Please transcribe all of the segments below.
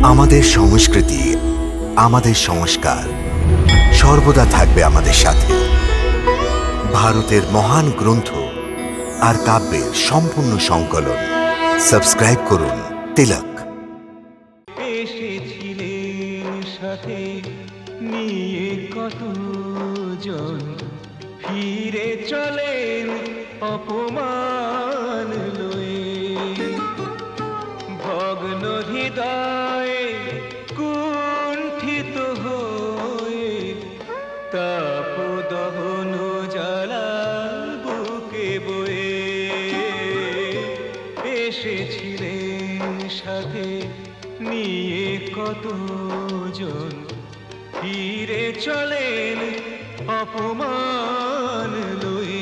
আমাদের সংস্কৃতি, আমাদের সংস্কার সর্বদা থাকবে আমাদের সাথে। ভারতের মহান গ্রন্থ আর কাব্যের সম্পূর্ণ সংকলন। সাবস্ক্রাইব করুন তিলক। এসেছিলেন সাথে নিয়ে কতজন, ফিরে চলেন অপমান লয়ে। ভগ্ন হৃদয়ে কুণ্ঠিত হয়ে তাপ দহন জ্বালা বুকে বয়ে। এসেছিলেন সাথে নিয়ে কতজন, ফিরে চলেন অপমান লয়ে।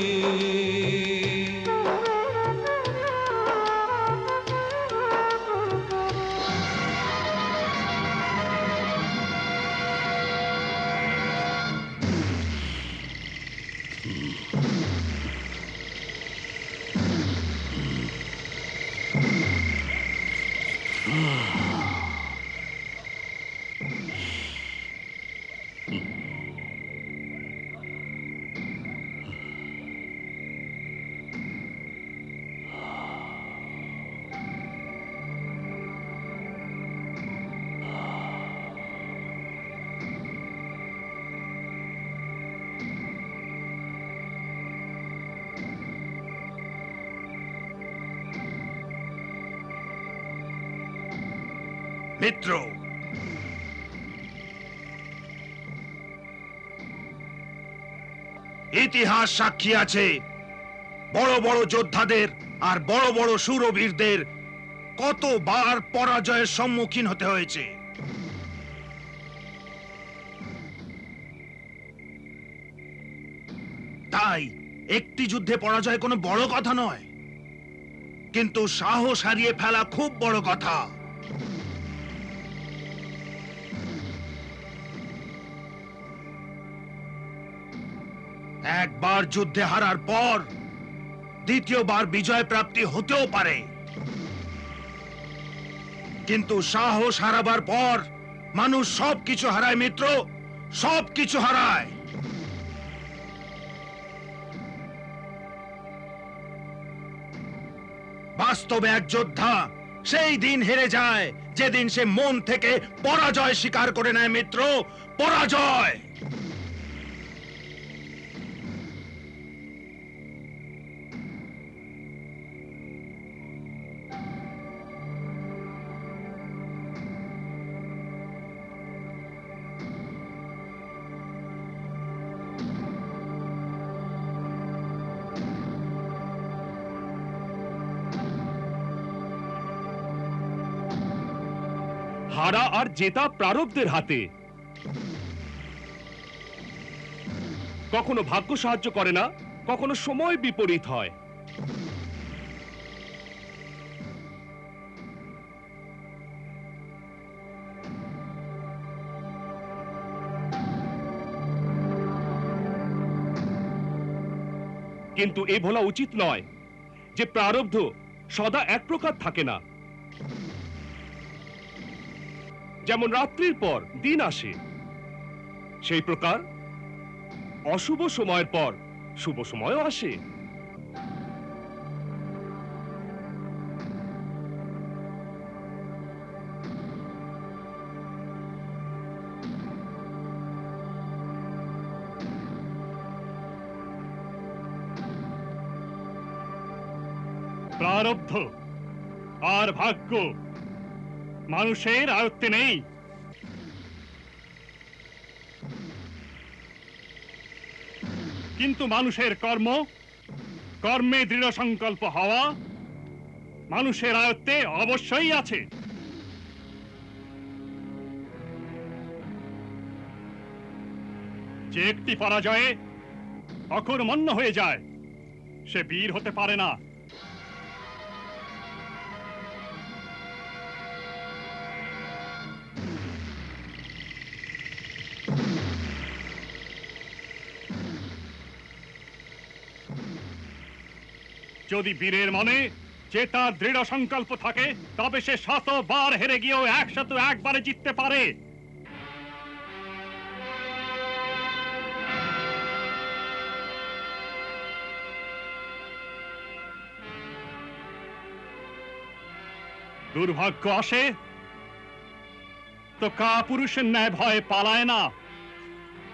মিত্র, ইতিহাস সাক্ষী আছে বড় বড় যোদ্ধাদের আর বড় বড় শূরবীরদের কতবার পরাজয়ের সম্মুখীন হতে হয়েছে। তাই একটি যুদ্ধে পরাজয় কোনো বড় কথা নয়, কিন্তু সাহস হারিয়ে ফেলা খুব বড় কথা। একবার যুদ্ধে হারার পর দ্বিতীয়বার বিজয় প্রাপ্তি হতেও পারে, কিন্তু সাহস হারাবার পর মানুষ সবকিছু হারায় মিত্র, সবকিছু হারায়। বাস্তবে এক যোদ্ধা সেই দিন হেরে যায় যেদিন সে মন থেকে পরাজয় স্বীকার করে নেয় মিত্র, পরাজয়। হারা আর জেতা প্রারব্ধের হাতে। কখনো ভাগ্য সাহায্য করে না, কখনো সময় বিপরীত হয়। কিন্তু এ বলা উচিত নয় যে প্রারব্ধ সদা এক প্রকার থাকে না। যেমন রাত্রির পর দিন আসে, সেই প্রকার অশুভ সময়ের পর শুভ সময়ও আসে। প্রারব্ধ আর ভাগ্য মানুষের আয়ত্তে নেই। কিন্তু মানুষের কর্মে দৃঢ় সংকল্প হওয়া মানুষের আয়ত্তে অবশ্যই আছে। যে একটি পরাজয়ে অকর্মণ্য হয়ে যায় সে বীর হতে পারে না। যদি বীরের মনে যে তার দৃঢ় সংকল্প থাকে তবে সে 100 বার হেরে গিয়েও 101 বারে জিততে পারে। দুর্ভাগ্য আসে তো কাপুরুষের ন্যায় ভয়ে পালায় না,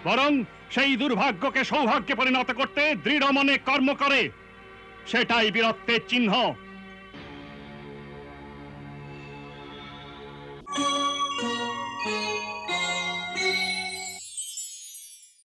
বরং সেই দুর্ভাগ্যকে সৌভাগ্যে পরিণত করতে দৃঢ় মনে কর্ম করে। সেটাই বীরত্বের চিহ্ন।